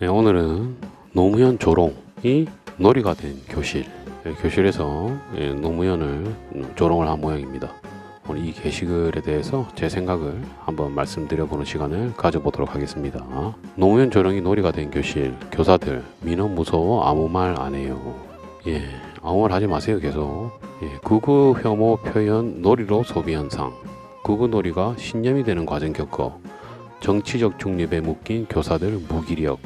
네, 오늘은 노무현 조롱이 놀이가 된 교실. 교실에서 노무현을 조롱을 한 모양입니다. 오늘 이 게시글에 대해서 제 생각을 한번 말씀드려보는 시간을 가져보도록 하겠습니다. 노무현 조롱이 놀이가 된 교실. 교사들 민원 무서워 아무 말 안 해요. 아무 말 하지 마세요. 계속. 극우 혐오 표현 놀이로 소비 현상. 극우 놀이가 신념이 되는 과정 겪어 정치적 중립에 묶인 교사들 무기력.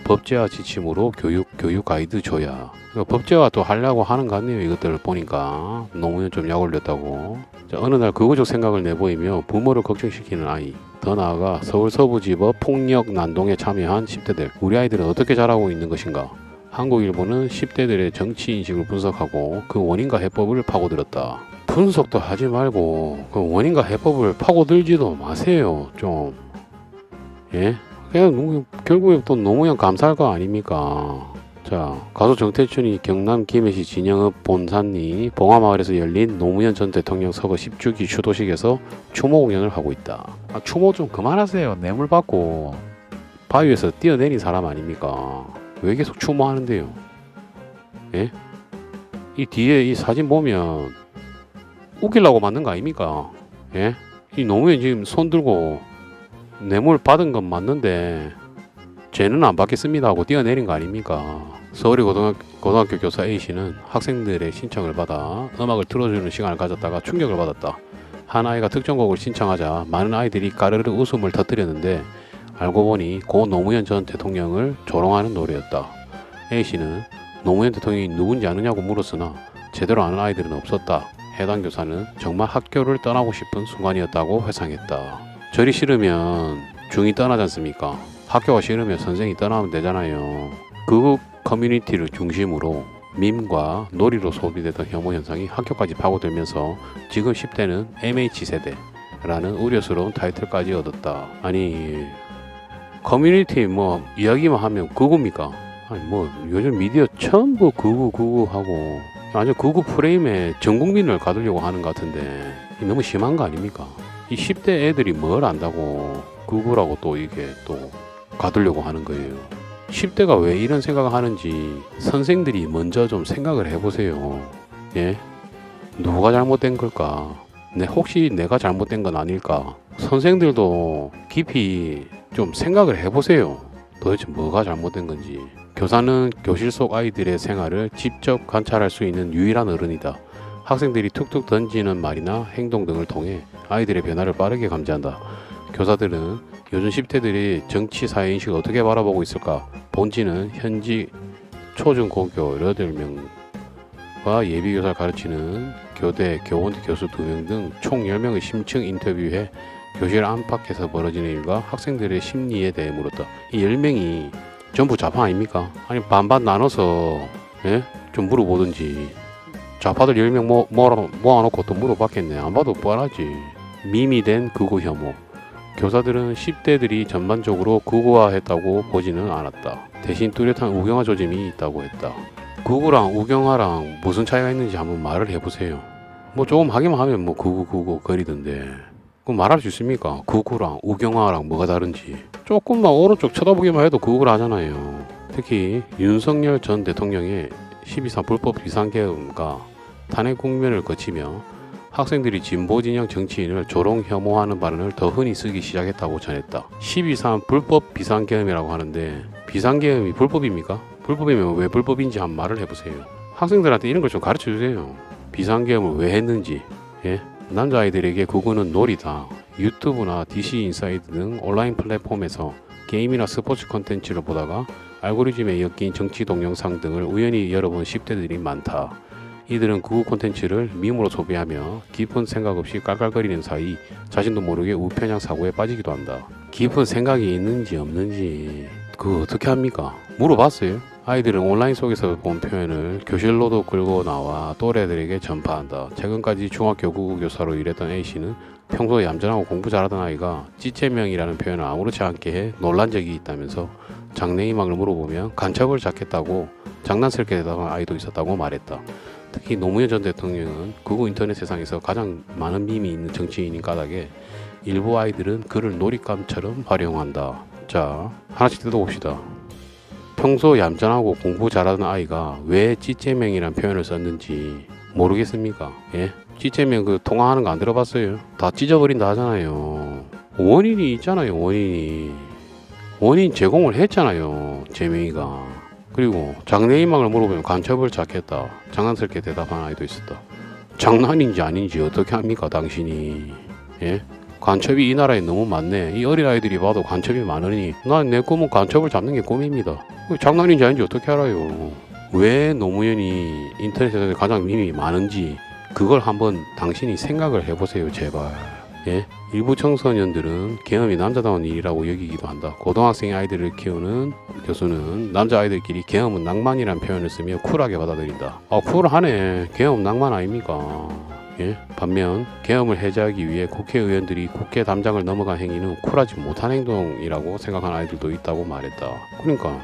법제화 지침으로 교육 가이드 줘야. 그러니까 법제화 또 하려고 하는 거 같네요. 이것들을 보니까 노무현 좀 약 올렸다고. 자, 어느 날 극우적 생각을 내보이며 부모를 걱정시키는 아이. 더 나아가 서울 서부지법 폭력 난동에 참여한 10대들. 우리 아이들은 어떻게 자라고 있는 것인가. 한국일보는 10대들의 정치인식을 분석하고 그 원인과 해법을 파고들었다. 분석도 하지 말고 그 원인과 해법을 파고들지도 마세요. 좀. 그냥 결국에 또 노무현 감사할 거 아닙니까? 자, 가수 정태춘이 경남 김해시 진영읍 본산리 봉화마을에서 열린 노무현 전 대통령 서거 10주기 추도식에서 추모 공연을 하고 있다. 추모 좀 그만하세요. 뇌물 받고 바위에서 뛰어내린 사람 아닙니까? 왜 계속 추모하는데요? 이 뒤에 이 사진 보면 웃기려고 만든 거 아닙니까? 이 노무현 지금 손 들고 뇌물 받은 건 맞는데 죄는 안 받겠습니다 하고 뛰어내린 거 아닙니까? 서울의 고등학교 교사 A씨는 학생들의 신청을 받아 음악을 틀어주는 시간을 가졌다가 충격을 받았다. 한 아이가 특정 곡을 신청하자 많은 아이들이 까르르 웃음을 터뜨렸는데 알고 보니 고 노무현 전 대통령을 조롱하는 노래였다. A씨는 노무현 대통령이 누군지 아느냐고 물었으나 제대로 아는 아이들은 없었다. 해당 교사는 정말 학교를 떠나고 싶은 순간이었다고 회상했다. 절이 싫으면 중이 떠나지 않습니까? 학교가 싫으면 선생이 떠나면 되잖아요. 극우 커뮤니티를 중심으로 밈과 놀이로 소비되던 혐오 현상이 학교까지 파고들면서 지금 10대는 MH세대라는 우려스러운 타이틀까지 얻었다. 아니 커뮤니티 이야기만 하면 극우입니까? 아니 요즘 미디어 전부 극우 하고 완전 극우 프레임에 전 국민을 가두려고 하는 것 같은데 너무 심한 거 아닙니까? 이 10대 애들이 뭘 안다고 극우라고 또 이게 또 가두려고 하는 거예요. 10대가 왜 이런 생각을 하는지 선생들이 먼저 좀 생각을 해보세요. 누가 잘못된 걸까? 혹시 내가 잘못된 건 아닐까? 선생들도 깊이 좀 생각을 해보세요. 도대체 뭐가 잘못된 건지. 교사는 교실 속 아이들의 생활을 직접 관찰할 수 있는 유일한 어른이다. 학생들이 툭툭 던지는 말이나 행동 등을 통해 아이들의 변화를 빠르게 감지한다. 교사들은 요즘 10대들이 정치 사회인식을 어떻게 바라보고 있을까? 본지는 현직 초중고교 8명과 예비교사를 가르치는 교대, 교원, 교수 2명 등 총 10명의 심층 인터뷰에 교실 안팎에서 벌어지는 일과 학생들의 심리에 대해 물었다. 이 10명이 전부 좌파 아닙니까? 아니 반반 나눠서 좀 물어보든지. 좌파들 10명 모아놓고 또 물어봤겠네. 안 봐도 뻔하지. 밈이 된 극우 혐오. 교사들은 10대들이 전반적으로 극우화했다고 보지는 않았다. 대신 뚜렷한 우경화 조짐이 있다고 했다. 극우랑 우경화랑 무슨 차이가 있는지 한번 말을 해보세요. 조금 하기만 하면 극우 거리던데 그럼 말할 수 있습니까? 극우랑 우경화랑 뭐가 다른지. 조금만 오른쪽 쳐다보기만 해도 극우를 하잖아요. 특히 윤석열 전 대통령의 12.3 불법 비상계엄과 탄핵 국면을 거치며 학생들이 진보 진영 정치인을 조롱 혐오하는 발언을 더 흔히 쓰기 시작했다고 전했다. 12.3 불법 비상계엄이라고 하는데 비상계엄이 불법입니까? 불법이면 왜 불법인지 한번 말을 해보세요. 학생들한테 이런 걸 좀 가르쳐주세요. 비상계엄을 왜 했는지. 남자아이들에게 극우는 놀이다. 유튜브나 DC 인사이드 등 온라인 플랫폼에서 게임이나 스포츠 콘텐츠를 보다가 알고리즘에 엮인 정치 동영상 등을 우연히 열어본 10대들이 많다. 이들은 극우 콘텐츠를 밈으로 소비하며 깊은 생각 없이 깔깔거리는 사이 자신도 모르게 우편향 사고에 빠지기도 한다. 깊은 생각이 있는지 없는지 그거 어떻게 합니까? 물어봤어요? 아이들은 온라인 속에서 본 표현을 교실로도 끌고 나와 또래들에게 전파한다. 최근까지 중학교 국어 교사로 일했던 A씨는 평소에 얌전하고 공부 잘하던 아이가 찌체명이라는 표현을 아무렇지 않게 해 놀란 적이 있다면서 장래희망을 물어보면 간첩을 잡겠다고 장난스럽게 대답한 아이도 있었다고 말했다. 특히 노무현 전 대통령은 극우 인터넷 세상에서 가장 많은 밈이 있는 정치인인 까닭에 일부 아이들은 그를 놀잇감처럼 활용한다. 자, 하나씩 뜯어봅시다. 평소 얌전하고 공부 잘하는 아이가 왜 찌째명이란 표현을 썼는지 모르겠습니까? 예? 찌째명 그 통화하는 거 안 들어봤어요? 다 찢어버린다 하잖아요. 원인이 있잖아요. 원인 제공을 했잖아요. 재명이가. 그리고 장래희망을 물어보면 간첩을 찾겠다. 장난스럽게 대답한 아이도 있었다. 장난인지 아닌지 어떻게 합니까 당신이? 예? 간첩이 이 나라에 너무 많네. 이 어린 아이들이 봐도 간첩이 많으니 난 내 꿈은 간첩을 잡는 게 꿈입니다. 장난인지 아닌지 어떻게 알아요? 왜 노무현이 인터넷에서 가장 밈이 많은지 그걸 한번 당신이 생각을 해보세요 제발. 예? 일부 청소년들은 계엄이 남자다운 일이라고 여기기도 한다. 고등학생 아이들을 키우는 교수는 남자아이들끼리 계엄은 낭만이란 표현을 쓰며 쿨하게 받아들인다. 쿨하네. 계엄 낭만 아닙니까? 예? 반면 계엄을 해제하기 위해 국회의원들이 국회 담장을 넘어간 행위는 쿨하지 못한 행동이라고 생각하는 아이들도 있다고 말했다. 그러니까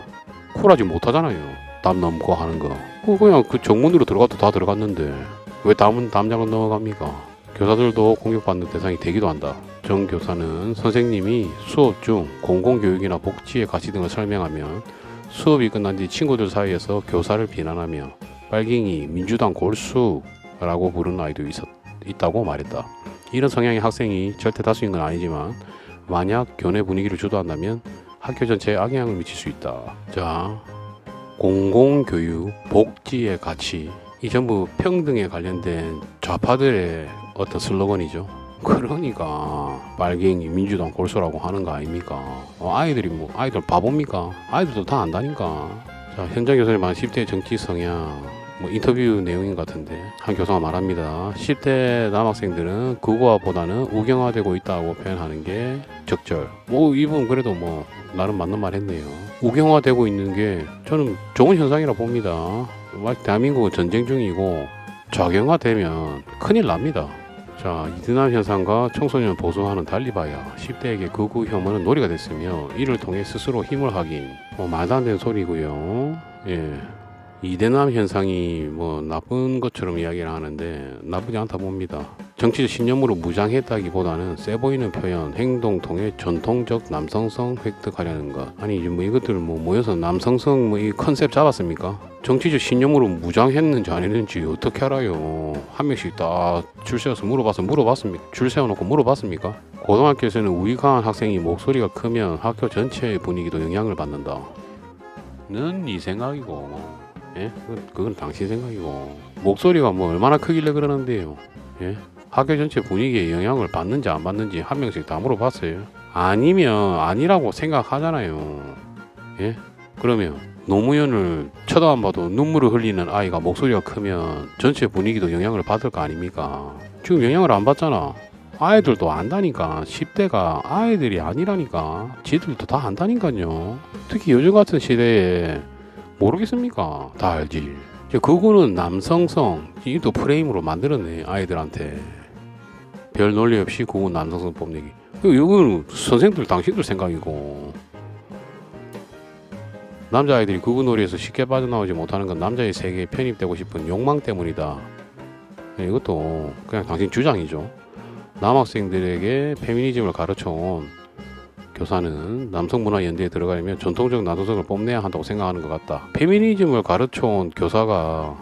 쿨하지 못하잖아요. 담 넘고 하는 거. 그냥 그 정문으로 들어가도 다 들어갔는데 왜 담장을 넘어갑니까? 교사들도 공격받는 대상이 되기도 한다. 정 교사는 선생님이 수업 중 공공교육이나 복지의 가치 등을 설명하면 수업이 끝난 뒤 친구들 사이에서 교사를 비난하며 빨갱이, 민주당 골수라고 부르는 아이도 있다고 말했다. 이런 성향의 학생이 절대 다수인 건 아니지만 만약 교내 분위기를 주도한다면 학교 전체에 악영향을 미칠 수 있다. 자, 공공교육, 복지의 가치 이 전부 평등에 관련된 좌파들의 어떤 슬로건이죠. 그러니까 빨갱이 민주당 골수라고 하는 거 아닙니까? 아이들 바보입니까? 아이들도 다 안다니까. 자, 현장 교수님 말 10대 정치 성향 인터뷰 내용인 것 같은데 한 교사가 말합니다. 10대 남학생들은 국어보다는 우경화되고 있다고 표현하는 게 적절. 이분 그래도 나름 맞는 말 했네요. 우경화되고 있는 게 저는 좋은 현상이라 봅니다. 대한민국은 전쟁 중이고 좌경화되면 큰일 납니다. 자, 이드남 현상과 청소년 보수화는 달리 봐야 10대에게 극우 혐오는 놀이가 됐으며 이를 통해 스스로 힘을 하긴 말도 안 되는 소리고요. 예. 이대남 현상이 나쁜 것처럼 이야기를 하는데 나쁘지 않다 봅니다. 정치적 신념으로 무장했다기보다는 세 보이는 표현, 행동 통해 전통적 남성성 획득하려는 것. 아니 이것들 모여서 남성성 이 컨셉 잡았습니까? 정치적 신념으로 무장했는지 안 했는지 어떻게 알아요? 한 명씩 다 줄 세워서 물어봤습니까? 줄 세워놓고 물어봤습니까? 고등학교에서는 우위 강한 학생이 목소리가 크면 학교 전체의 분위기도 영향을 받는다. 는 이 생각이고. 예? 그건 당신 생각이고 목소리가 얼마나 크길래 그러는데요. 예? 학교 전체 분위기에 영향을 받는지 안 받는지 한 명씩 다 물어봤어요. 아니면 아니라고 생각하잖아요. 예? 그러면 노무현을 쳐다 안 봐도 눈물을 흘리는 아이가 목소리가 크면 전체 분위기도 영향을 받을 거 아닙니까? 지금 영향을 안 받잖아. 아이들도 안다니까. 10대가 아이들이 아니라니까. 지들도 다 안다니까요. 특히 요즘 같은 시대에 모르겠습니까? 다 알지. 그거는 남성성 이또 프레임으로 만들었네. 아이들한테 별 논리 없이 그거 남성성 뽐내기. 이거는 선생들 당신들 생각이고 남자아이들이 그거 놀이에서 쉽게 빠져나오지 못하는 건 남자의 세계에 편입되고 싶은 욕망 때문이다. 이것도 그냥 당신 주장이죠. 남학생들에게 페미니즘을 가르쳐온 교사는 남성문화연대에 들어가려면 전통적 남성성을 뽐내야 한다고 생각하는 것 같다. 페미니즘을 가르쳐온 교사가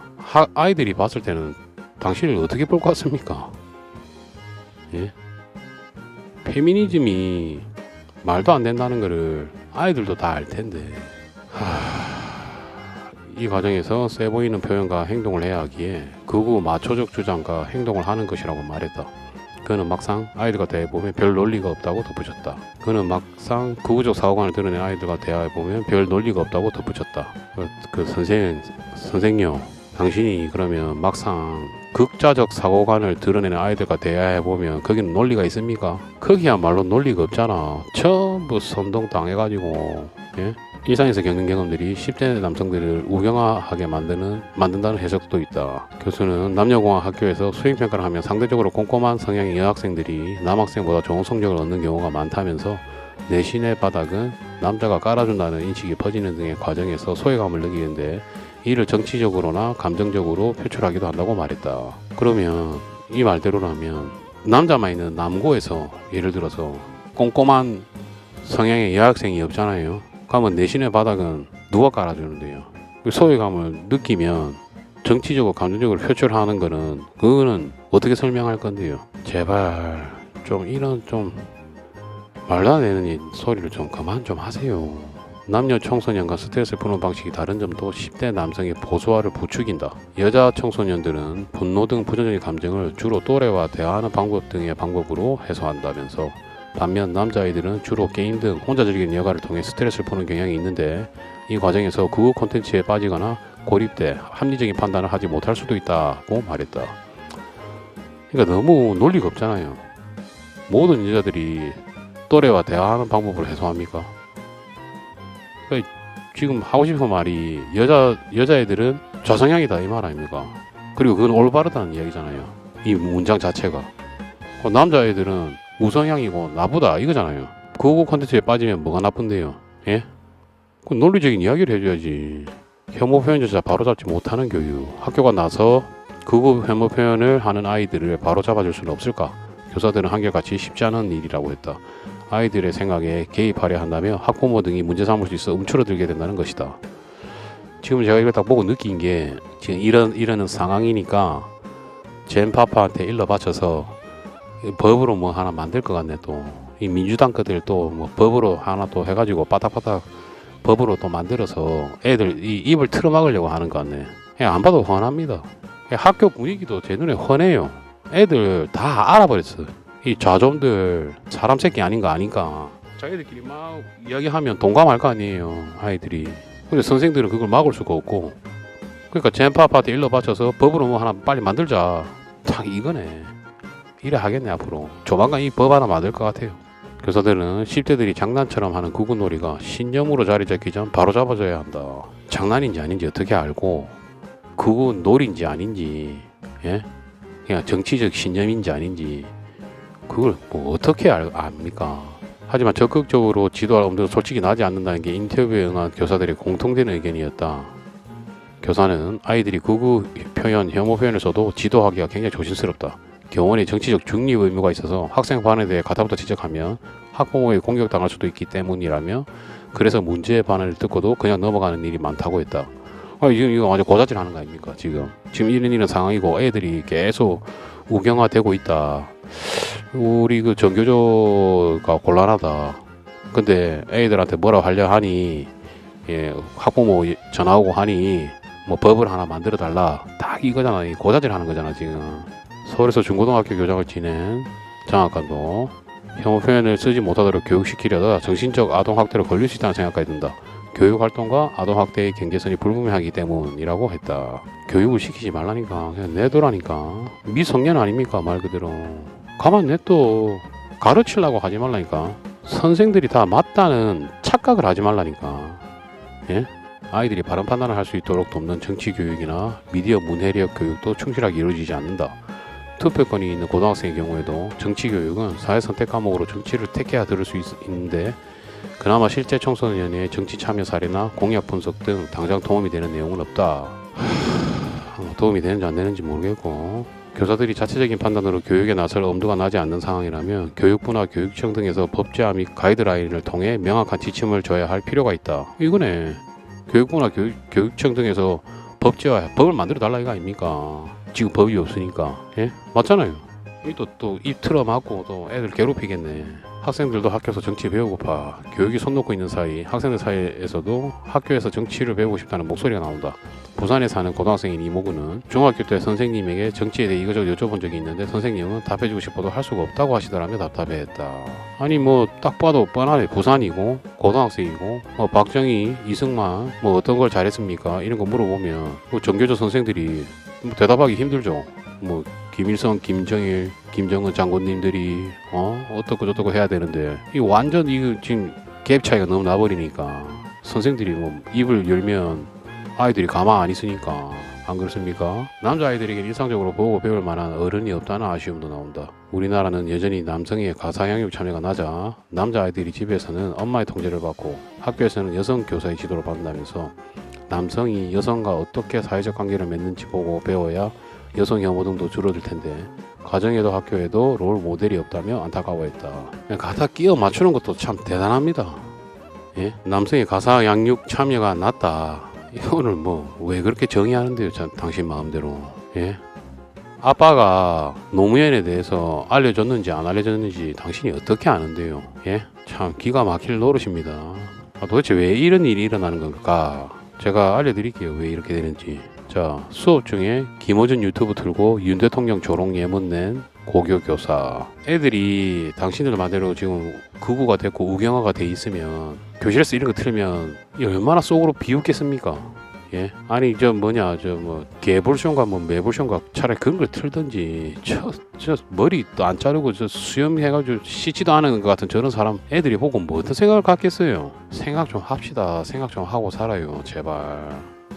아이들이 봤을 때는 당신을 어떻게 볼 것 같습니까? 예? 페미니즘이 말도 안 된다는 것을 아이들도 다 알 텐데 이 과정에서 세 보이는 표현과 행동을 해야 하기에 극우 마초적 주장과 행동을 하는 것이라고 말했다. 그는 막상 아이들과 대해보면 별 논리가 없다고 덧붙였다. 그는 막상 극우적 사고관을 드러낸 아이들과 대화해보면 별 논리가 없다고 덧붙였다. 선생님, 당신이 그러면 막상 극자적 사고관을 드러내는 아이들과 대화해보면 거기는 논리가 있습니까? 거기야말로 논리가 없잖아. 전부 선동당해가지고 예? 일상에서 겪는 경험들이 10대 남성들을 우경화하게 만든다는 해석도 있다. 교수는 남녀공학 학교에서 수행평가를 하면 상대적으로 꼼꼼한 성향의 여학생들이 남학생보다 좋은 성적을 얻는 경우가 많다면서 내신의 바닥은 남자가 깔아준다는 인식이 퍼지는 등의 과정에서 소외감을 느끼는데 이를 정치적으로나 감정적으로 표출하기도 한다고 말했다. 그러면 이 말대로라면 남자만 있는 남고에서 예를 들어서 꼼꼼한 성향의 여학생이 없잖아요. 그러면 내신의 바닥은 누가 깔아주는데요? 그 소외감을 느끼면 정치적으로 감정적으로 표출하는 거는 그거는 어떻게 설명할 건데요? 제발 좀 이런 좀 말도 안 되는 소리를 좀 그만 좀 하세요. 남녀 청소년과 스트레스 푸는 방식이 다른 점도 10대 남성의 보수화를 부추긴다. 여자 청소년들은 분노 등 부정적인 감정을 주로 또래와 대화하는 방법 등의 방법으로 해소한다면서 반면 남자아이들은 주로 게임 등 혼자 즐기는 여가를 통해 스트레스를 푸는 경향이 있는데 이 과정에서 극우 콘텐츠에 빠지거나 고립돼 합리적인 판단을 하지 못할 수도 있다고 말했다. 그러니까 너무 논리가 없잖아요. 모든 여자들이 또래와 대화하는 방법으로 해소합니까? 그러니까 지금 하고 싶은 말이 여자애들은 좌성향이다 이 말 아닙니까? 그리고 그건 올바르다는 이야기잖아요. 이 문장 자체가. 남자애들은 우성향이고 나쁘다 이거잖아요. 그거 콘텐츠에 빠지면 뭐가 나쁜데요? 예? 그 논리적인 이야기를 해줘야지. 혐오 표현조차 바로잡지 못하는 교육. 학교가 나서 극우 혐오 표현을 하는 아이들을 바로잡아줄 수는 없을까? 교사들은 한결같이 쉽지 않은 일이라고 했다. 아이들의 생각에 개입하려 한다며 학부모 등이 문제 삼을 수 있어 움츠러들게 된다는 것이다. 지금 제가 이걸 딱 보고 느낀 게 지금 이러는 상황이니까 젠파파한테 일러 바쳐서 법으로 뭐 하나 만들 것 같네. 또 이 민주당 것들 또 뭐 법으로 하나 또 해가지고 바닥바닥 법으로 또 만들어서 애들 이 입을 틀어막으려고 하는 것 같네. 그냥 안 봐도 훤합니다. 학교 분위기도 제 눈에 훤해요. 애들 다 알아버렸어. 이 좌좀들 사람 새끼 아닌 거 아닌가. 자기들끼리 막 이야기하면 동감할 거 아니에요 아이들이. 근데 선생들은 그걸 막을 수가 없고, 그러니까 젠파파한테 일러 바쳐서 법으로 뭐 하나 빨리 만들자. 딱 이거네. 이래 하겠네 앞으로. 조만간 이 법 하나 만들 것 같아요. 교사들은 10대들이 장난처럼 하는 구구놀이가 신념으로 자리 잡기 전 바로 잡아줘야 한다. 장난인지 아닌지 어떻게 알고, 구구놀이인지 아닌지, 예? 그냥 정치적 신념인지 아닌지 그걸 뭐 어떻게 압니까? 하지만 적극적으로 지도할 엄두가 솔직히 나지 않는다는 게 인터뷰에 응한 교사들의 공통된 의견이었다. 교사는 아이들이 극우 표현, 혐오 표현을 써도 지도하기가 굉장히 조심스럽다. 교원의 정치적 중립 의무가 있어서 학생 반에 대해 가타부터 지적하면 학부모에 공격당할 수도 있기 때문이라며, 그래서 문제의 반응을 듣고도 그냥 넘어가는 일이 많다고 했다. 지금 이거 완전 고자질 하는 거 아닙니까? 지금 이런 상황이고 애들이 계속 우경화되고 있다. 우리 그 전교조가 곤란하다. 근데 애들한테 뭐라고 하려 하니, 예, 학부모 전화 오고 하니 뭐 법을 하나 만들어 달라. 딱 이거잖아. 고자질 하는 거잖아 지금. 서울에서 중고등학교 교장을 지낸 장학관도 혐오 표현을 쓰지 못하도록 교육시키려다 정신적 아동학대로 걸릴 수 있다는 생각까지 든다. 교육활동과 아동학대의 경계선이 불분명하기 때문이라고 했다. 교육을 시키지 말라니까. 그냥 내도라니까. 미성년 아닙니까 말 그대로. 가만 냅둬. 가르치려고 하지 말라니까. 선생들이 다 맞다는 착각을 하지 말라니까. 예? 아이들이 바른 판단을 할 수 있도록 돕는 정치교육이나 미디어 문해력 교육도 충실하게 이루어지지 않는다. 투표권이 있는 고등학생의 경우에도 정치교육은 사회선택 과목으로 정치를 택해야 들을 수 있는데, 그나마 실제 청소년의 정치 참여 사례나 공약 분석 등 당장 도움이 되는 내용은 없다. 도움이 되는지 안 되는지 모르겠고, 교사들이 자체적인 판단으로 교육에 나설 엄두가 나지 않는 상황이라면 교육부나 교육청 등에서 법제화 및 가이드라인을 통해 명확한 지침을 줘야 할 필요가 있다. 이거네. 교육부나 교육청 등에서 법을 만들어 달라 이거 아닙니까? 지금 법이 없으니까. 예? 맞잖아요. 또 입 틀어막고 또 애들 괴롭히겠네. 학생들도 학교에서 정치 배우고파. 교육이 손 놓고 있는 사이 학생들 사이에서도 학교에서 정치를 배우고 싶다는 목소리가 나온다. 부산에 사는 고등학생인 이모구는 중학교 때 선생님에게 정치에 대해 이거저거 여쭤본 적이 있는데 선생님은 답해주고 싶어도 할 수가 없다고 하시더라며 답답해했다. 아니 뭐 딱 봐도 뻔하네. 부산이고 고등학생이고 박정희, 이승만 뭐 어떤 걸 잘했습니까? 이런 거 물어보면 전교조 선생들이 대답하기 힘들죠. 뭐 김일성, 김정일, 김정은 장군님들이 어떻고 저떻고 해야 되는데 이 완전 이거 지금 갭 차이가 너무 나버리니까 선생들이 뭐 입을 열면 아이들이 가만 안 있으니까. 안 그렇습니까? 남자아이들에게 일상적으로 보고 배울 만한 어른이 없다는 아쉬움도 나온다. 우리나라는 여전히 남성의 가사양육 참여가 낮아 남자아이들이 집에서는 엄마의 통제를 받고 학교에서는 여성 교사의 지도를 받는다면서 남성이 여성과 어떻게 사회적 관계를 맺는지 보고 배워야 여성 혐오 등도 줄어들 텐데 가정에도 학교에도 롤 모델이 없다며 안타까워했다. 갖다 끼워 맞추는 것도 참 대단합니다. 예? 남성의 가사 양육 참여가 낮다. 이거를 뭐 왜 그렇게 정의하는데요? 당신 마음대로. 예? 아빠가 노무현에 대해서 알려줬는지 안 알려줬는지 당신이 어떻게 아는데요? 예? 참 기가 막힐 노릇입니다. 도대체 왜 이런 일이 일어나는 걸까? 제가 알려드릴게요. 왜 이렇게 되는지. 자, 수업 중에 김어준 유튜브 틀고 윤 대통령 조롱 예문 낸 고교 교사. 애들이 당신들 말대로 지금 극우가 됐고 우경화가 돼 있으면 교실에서 이런 거 틀면 얼마나 속으로 비웃겠습니까? 예? 아니 저 뭐 개볼쇼인가 뭐 매볼쇼인가 차라리 그런 걸 틀든지 저 머리도 안 자르고 저 수염해가지고 씻지도 않은 것 같은 저런 사람 애들이 보고 뭐 어떤 생각을 갖겠어요? 생각 좀 합시다. 생각 좀 하고 살아요 제발.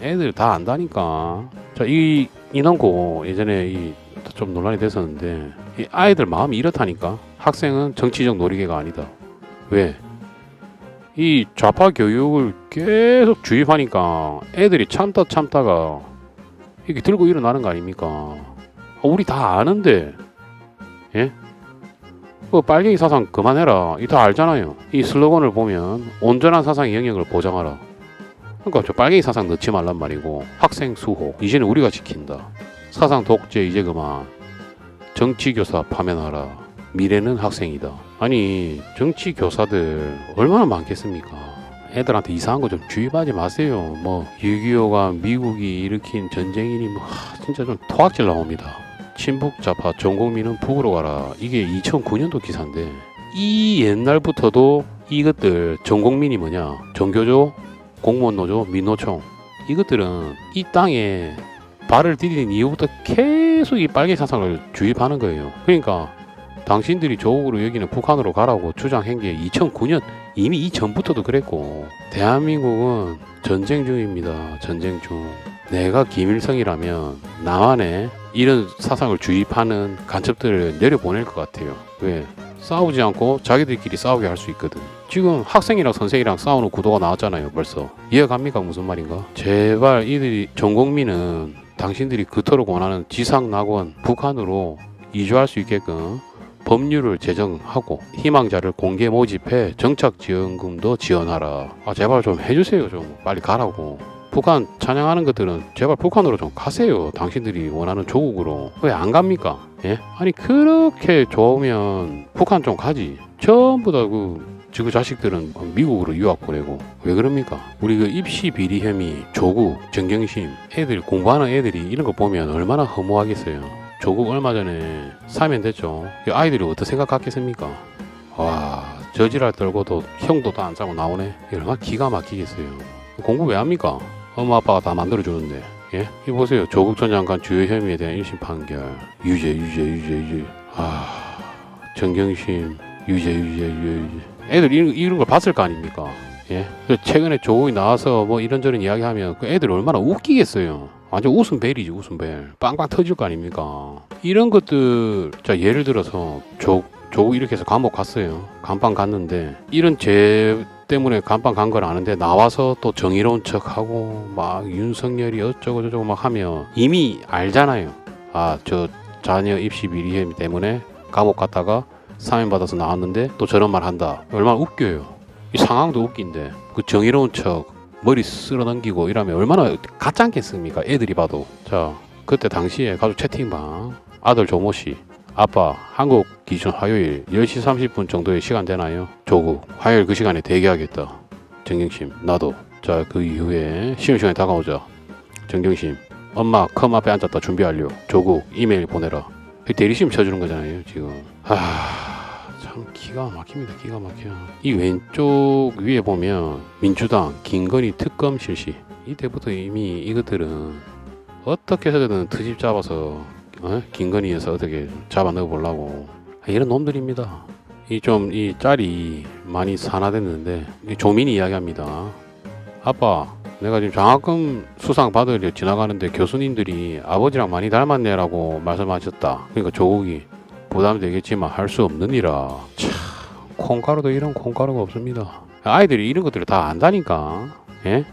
애들 다 안다니까. 자, 이 인원고 예전에 좀 논란이 됐었는데 이 아이들 마음이 이렇다니까. 학생은 정치적 놀이개가 아니다. 왜? 이 좌파 교육을 계속 주입하니까 애들이 참다가 이렇게 들고 일어나는 거 아닙니까? 우리 다 아는데, 예? 빨갱이 사상 그만해라. 이 다 알잖아요. 이 슬로건을 보면 온전한 사상의 영역을 보장하라. 그러니까 저 빨갱이 사상 넣지 말란 말이고, 학생 수호 이제는 우리가 지킨다. 사상 독재 이제 그만. 정치 교사 파면하라. 미래는 학생이다. 아니 정치 교사들 얼마나 많겠습니까? 애들한테 이상한 거 좀 주입하지 마세요. 뭐 6.25가 미국이 일으킨 전쟁이니 뭐 진짜 좀 토악질 나옵니다. 친북 좌파 전 국민은 북으로 가라. 이게 2009년도 기사인데 이 옛날부터도 이것들 전 국민이 뭐냐? 전교조, 공무원 노조, 민노총 이것들은 이 땅에 발을 디딘 이후부터 계속 이 빨갱이 사상을 주입하는 거예요. 그러니까 당신들이 조국으로 여기는 북한으로 가라고 주장한 게 2009년 이미 이전부터도 그랬고 대한민국은 전쟁 중입니다. 전쟁 중. 내가 김일성이라면 남한에 이런 사상을 주입하는 간첩들을 내려보낼 것 같아요. 왜? 싸우지 않고 자기들끼리 싸우게 할 수 있거든. 지금 학생이랑 선생이랑 싸우는 구도가 나왔잖아요. 벌써. 이해갑니까? 무슨 말인가? 제발 이들이 전 국민은 당신들이 그토록 원하는 지상낙원 북한으로 이주할 수 있게끔 법률을 제정하고 희망자를 공개 모집해 정착지원금도 지원하라. 제발 좀 해주세요. 좀 빨리 가라고. 북한 찬양하는 것들은 제발 북한으로 좀 가세요. 당신들이 원하는 조국으로. 왜 안 갑니까? 예? 아니 그렇게 좋으면 북한 좀 가지. 전부 다 그 자식들은 미국으로 유학 보내고. 왜 그럽니까? 우리 그 입시 비리 혐의, 조국, 정경심 애들 공부하는 애들이 이런 거 보면 얼마나 허무하겠어요. 조국 얼마 전에 사면됐죠. 아이들이 어떻게 생각하겠습니까? 와, 저지랄 떨고도 형도 다 안 싸고 나오네. 얼마나 기가 막히겠어요. 공부 왜 합니까? 엄마 아빠가 다 만들어주는데. 예? 이 보세요. 조국 전 장관 주요 혐의에 대한 1심 판결. 유죄. 정경심 유죄. 애들 이런 걸 봤을 거 아닙니까? 예? 최근에 조국이 나와서 뭐 이런저런 이야기하면 그 애들 얼마나 웃기겠어요. 완전 웃음벨이지 웃음벨. 빵빵 터질 거 아닙니까? 이런 것들 자 예를 들어서 조국 이렇게 해서 감옥 갔어요. 감방 갔는데 이런 죄 때문에 감방 간 걸 아는데 나와서 또 정의로운 척하고 막 윤석열이 어쩌고 저쩌고 막 하면 이미 알잖아요. 저 자녀 입시 비리 혐의 때문에 감옥 갔다가 사면 받아서 나왔는데 또 저런 말 한다. 얼마나 웃겨요. 이 상황도 웃긴데 그 정의로운 척 머리 쓸어 넘기고 이러면 얼마나 가짜 않겠습니까? 애들이 봐도. 자, 그때 당시에 가족 채팅방 아들 조모씨 아빠 한국 기준 화요일 10시 30분 정도의 시간 되나요? 조국 화요일 그 시간에 대기하겠다. 정경심 나도. 자, 그 이후에 쉬는 시간이 다가오자. 정경심 엄마 컴 앞에 앉았다 준비하려. 조국 이메일 보내라. 대리심 쳐주는 거잖아요 지금. 참 기가 막힙니다. 기가 막혀. 이 왼쪽 위에 보면 민주당 김건희 특검 실시. 이때부터 이미 이것들은 어떻게 해서든 트집 잡아서 김건희에서 어떻게 잡아 넣어보려고 이런 놈들입니다. 이 짤이 많이 산화됐는데 조민이 이야기합니다. 아빠 내가 지금 장학금 수상 받으려 지나가는데 교수님들이 아버지랑 많이 닮았네라고 말씀하셨다. 그러니까 조국이 부담되겠지만 할 수 없느니라. 참 콩가루도 이런 콩가루가 없습니다. 아이들이 이런 것들을 다 안다니까. 예?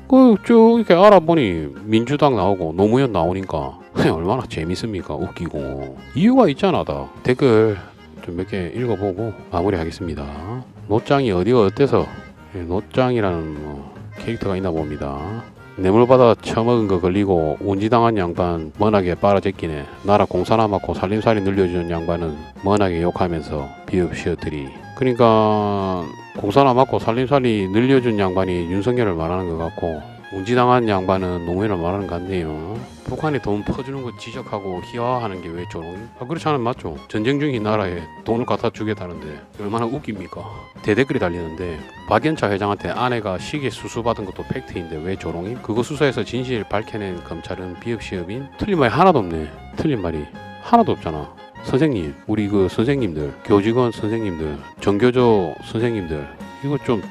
쭉 이렇게 알아보니 민주당 나오고 노무현 나오니까 얼마나 재밌습니까? 웃기고. 이유가 있잖아. 다 댓글 좀 몇 개 읽어보고 마무리하겠습니다. 노짱이 어디가 어때서 노짱이라는 뭐 캐릭터가 있나 봅니다. 뇌물받아 처먹은 거 걸리고 운지당한 양반 머나게 빨아제끼네. 나라 공사나 맞고 살림살이 늘려주는 양반은 머나게 욕하면서 비읍시어들이. 그러니까 공사나 맞고 살림살이 늘려준 양반이 윤석열을 말하는 것 같고 운지당한 양반은 노무현을 말하는 것 같네요. 북한이 돈 퍼주는 거 지적하고 희화화하는 게 왜 저런? 그렇지 않으면 맞죠. 전쟁 중인 나라에 돈을 갖다 주겠다는데 얼마나 웃깁니까? 대댓글이 달리는데 박연차 회장한테 아내가 시계 수수받은 것도 팩트인데 왜 조롱이? 그거 수사해서 진실을 밝혀낸 검찰은 비읍시읍인? 틀린 말이 하나도 없네. 틀린 말이 하나도 없잖아. 선생님, 우리 그 선생님들, 교직원 선생님들, 정교조 선생님들 이거 좀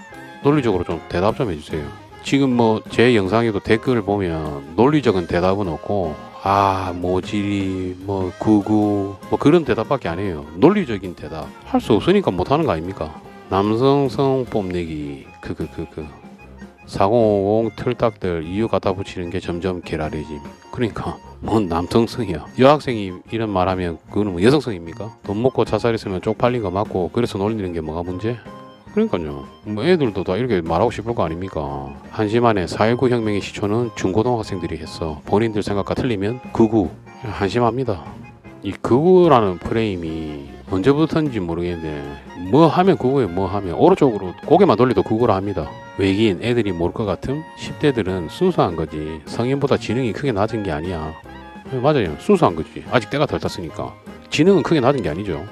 논리적으로 좀 대답 좀 해주세요. 지금 뭐 제 영상에도 댓글을 보면 논리적인 대답은 없고 모질이 뭐 구구 뭐 그런 대답밖에 안 해요. 논리적인 대답 할 수 없으니까 못하는 거 아닙니까? 남성성 뽐내기 4050 틀딱들 이유 갖다 붙이는 게 점점 게라리즘. 그러니까 뭔 남성성이야. 여학생이 이런 말하면 그거는 뭐 여성성입니까? 돈 먹고 자살했으면 쪽팔린 거 맞고 그래서 놀리는 게 뭐가 문제? 그러니까요. 뭐 애들도 다 이렇게 말하고 싶을 거 아닙니까? 한심하네. 4.19 혁명의 시초는 중고등학생들이 했어. 본인들 생각과 틀리면 극우. 한심합니다. 이 극우라는 프레임이 언제부터인지 모르겠는데 뭐 하면 극우에 뭐 하면 오른쪽으로 고개만 돌려도 극우라 합니다. 외계인 애들이 모를 것 같음? 10대들은 순수한 거지 성인보다 지능이 크게 낮은 게 아니야. 맞아요. 순수한 거지. 아직 때가 덜 탔으니까. 지능은 크게 낮은 게 아니죠.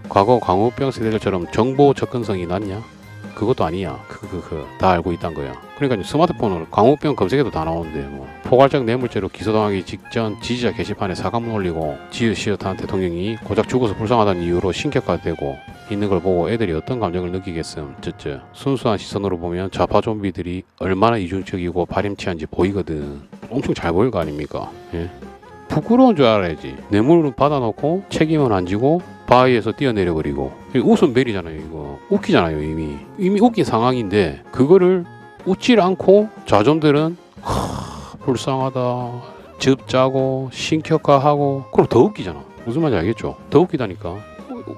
과거 광우병 세대들처럼 정보 접근성이 낮냐? 그것도 아니야. 다 알고 있단 거야. 그러니까 스마트폰으로 광우병 검색해도 다 나오는데 뭐 포괄적 뇌물죄로 기소당하기 직전 지지자 게시판에 사과문 올리고 지읒시읒한 대통령이 고작 죽어서 불쌍하다는 이유로 신격화되고 있는 걸 보고 애들이 어떤 감정을 느끼겠음. 순수한 시선으로 보면 좌파 좀비들이 얼마나 이중적이고 파렴치한지 보이거든. 엄청 잘 보일 거 아닙니까? 예? 부끄러운 줄 알아야지. 뇌물을 받아놓고 책임은 안 지고 바위에서 뛰어내려 버리고 웃음벨이잖아요. 이거 웃기잖아요. 이미 웃긴 상황인데 그거를 웃질 않고 좌좀들은 불쌍하다 즙짜고 신격화하고 그럼 더 웃기잖아. 무슨 말인지 알겠죠? 더 웃기다니까.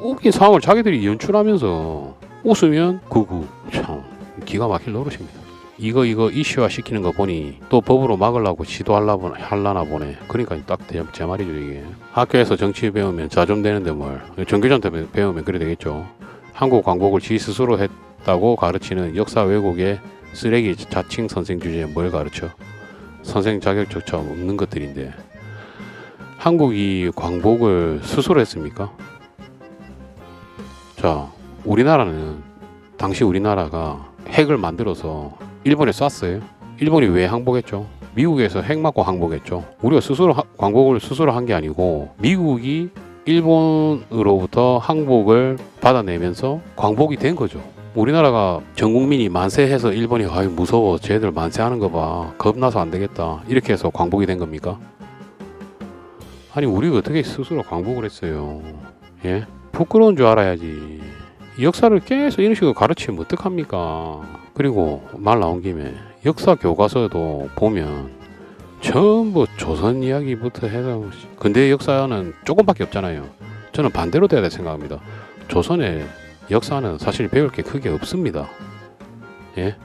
웃긴 상황을 자기들이 연출하면서 웃으면 그거 참 기가 막힐 노릇입니다. 이거 이슈화 시키는 거 보니 또 법으로 막으려고 시도하려나 보네. 그러니까 딱 제 말이죠. 이게 학교에서 정치 배우면 자좀 되는데 뭘 정교조한테 배우면 그래 되겠죠. 한국 광복을 지 스스로 했다고 가르치는 역사 왜곡의 쓰레기 자칭 선생 주제에 뭘 가르쳐? 선생 자격조차 없는 것들인데 한국이 광복을 스스로 했습니까? 자, 당시 우리나라가 핵을 만들어서 일본에 쐈어요. 일본이 왜 항복했죠? 미국에서 핵 맞고 항복했죠. 우리가 스스로 광복을 스스로 한 게 아니고 미국이 일본으로부터 항복을 받아내면서 광복이 된 거죠. 우리나라가 전 국민이 만세해서 일본이 아유 무서워 쟤들 만세하는 거 봐 겁나서 안 되겠다 이렇게 해서 광복이 된 겁니까? 아니 우리가 어떻게 스스로 광복을 했어요? 예? 부끄러운 줄 알아야지. 역사를 계속 이런 식으로 가르치면 어떡합니까? 그리고 말 나온 김에 역사 교과서도 보면 전부 조선 이야기부터 해서 근대 역사는 조금밖에 없잖아요. 저는 반대로 돼야 될 생각합니다. 조선의 역사는 사실 배울 게 크게 없습니다. 예?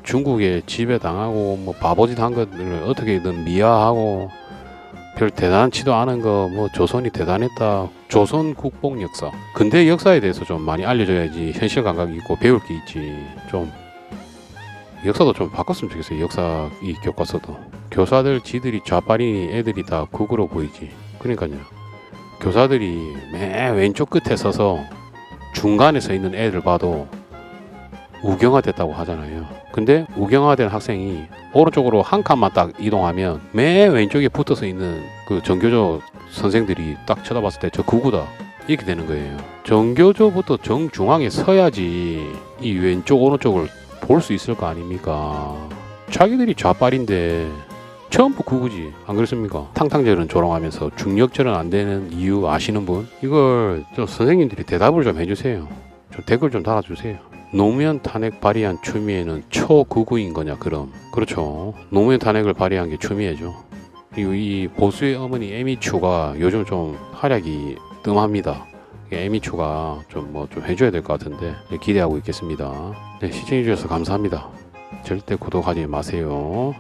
중국에 지배당하고 뭐 바보짓 한 것들을 어떻게든 미화하고 별 대단치도 않은 거 뭐 조선이 대단했다. 조선 국뽕 역사. 근대 역사에 대해서 좀 많이 알려줘야지 현실 감각이 있고 배울 게 있지. 좀 역사도 좀 바꿨으면 좋겠어요. 역사 이 교과서도. 교사들 지들이 좌빨이니 애들이 다 극으로 보이지. 그러니까요. 교사들이 맨 왼쪽 끝에 서서 중간에 서 있는 애들 봐도 우경화 됐다고 하잖아요. 근데 우경화된 학생이 오른쪽으로 한 칸만 딱 이동하면 맨 왼쪽에 붙어서 있는 그 정교조 선생들이 딱 쳐다봤을 때 저 극우다 이렇게 되는 거예요. 정교조부터 정중앙에 서야지 이 왼쪽 오른쪽을 볼 수 있을 거 아닙니까? 자기들이 좌빨인데 전부 극우지 안 그렇습니까? 탕탕절은 조롱하면서 중력절은 안 되는 이유 아시는 분? 이걸 좀 선생님들이 대답을 좀 해주세요. 좀 댓글 좀 달아주세요. 노무현 탄핵 발의한 추미애는 초극우인 거냐 그럼? 그렇죠. 노무현 탄핵을 발의한 게 추미애죠. 그리고 이 보수의 어머니 에미추가 요즘 좀 활약이 뜸합니다. 에미추가 좀 뭐 좀 해줘야 될 것 같은데 기대하고 있겠습니다. 네, 시청해주셔서 감사합니다. 절대 구독하지 마세요.